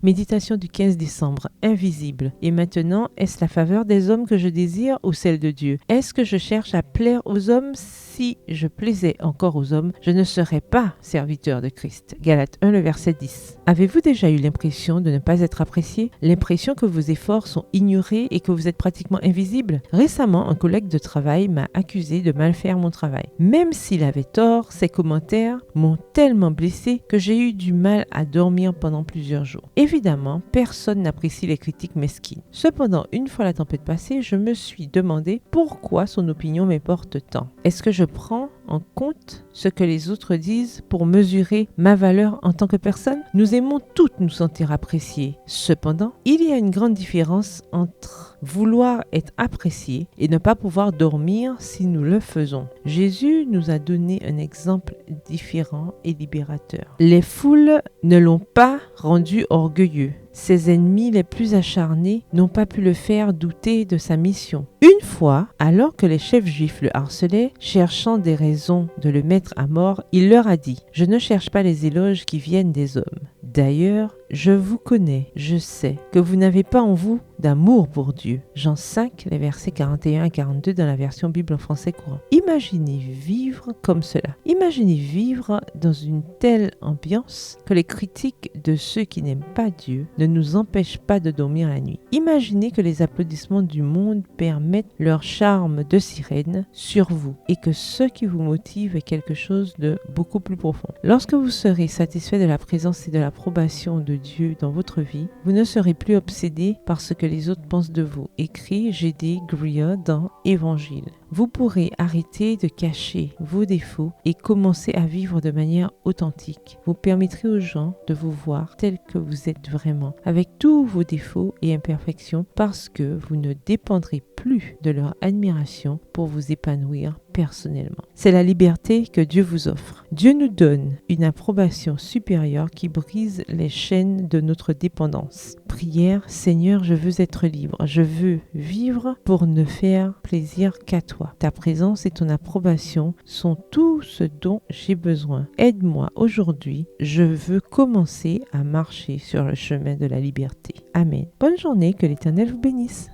Méditation du 15 décembre. Invisible. Et maintenant, est-ce la faveur des hommes que je désire ou celle de Dieu? Est-ce que je cherche à plaire aux hommes? Si je plaisais encore aux hommes, je ne serais pas serviteur de Christ. Galates 1, le verset 10. Avez-vous déjà eu l'impression de ne pas être apprécié? L'impression que vos efforts sont ignorés et que vous êtes pratiquement invisible? Récemment, un collègue de travail m'a accusé de mal faire mon travail. Même s'il avait tort, ses commentaires m'ont tellement blessé que j'ai eu du mal à dormir pendant plusieurs jours. Évidemment, personne n'apprécie les critiques mesquines. Cependant, une fois la tempête passée, je me suis demandé pourquoi son opinion m'importe tant. Est-ce que je prends en compte ce que les autres disent pour mesurer ma valeur en tant que personne? Nous aimons toutes nous sentir appréciés. Cependant, il y a une grande différence entre vouloir être apprécié et ne pas pouvoir dormir si nous le faisons. Jésus nous a donné un exemple différent et libérateur. Les foules ne l'ont pas rendu orgueilleux. Ses ennemis les plus acharnés n'ont pas pu le faire douter de sa mission. Une fois, alors que les chefs juifs le harcelaient, cherchant des raisons de le mettre à mort, il leur a dit « Je ne cherche pas les éloges qui viennent des hommes. D'ailleurs, je vous connais, je sais que vous n'avez pas en vous d'amour pour Dieu. » Jean 5, les versets 41 à 42 dans la version Bible en français courant. Imaginez vivre comme cela. Imaginez vivre dans une telle ambiance que les critiques de ceux qui n'aiment pas Dieu ne nous empêchent pas de dormir la nuit. Imaginez que les applaudissements du monde permettent leur charme de sirène sur vous et que ce qui vous motive est quelque chose de beaucoup plus profond. Lorsque vous serez satisfait de la présence et de l'approbation de Dieu dans votre vie, vous ne serez plus obsédé par ce que les autres pensent de vous. Écrit G.D. Greer dans Évangile. Vous pourrez arrêter de cacher vos défauts et commencer à vivre de manière authentique. Vous permettrez aux gens de vous voir tel que vous êtes vraiment, avec tous vos défauts et imperfections, parce que vous ne dépendrez plus de leur admiration pour vous épanouir personnellement. C'est la liberté que Dieu vous offre. Dieu nous donne une approbation supérieure qui brise les chaînes de notre dépendance. Prière, Seigneur, je veux être libre. Je veux vivre pour ne faire plaisir qu'à toi. Ta présence et ton approbation sont tout ce dont j'ai besoin. Aide-moi aujourd'hui. Je veux commencer à marcher sur le chemin de la liberté. Amen. Bonne journée, que l'Éternel vous bénisse.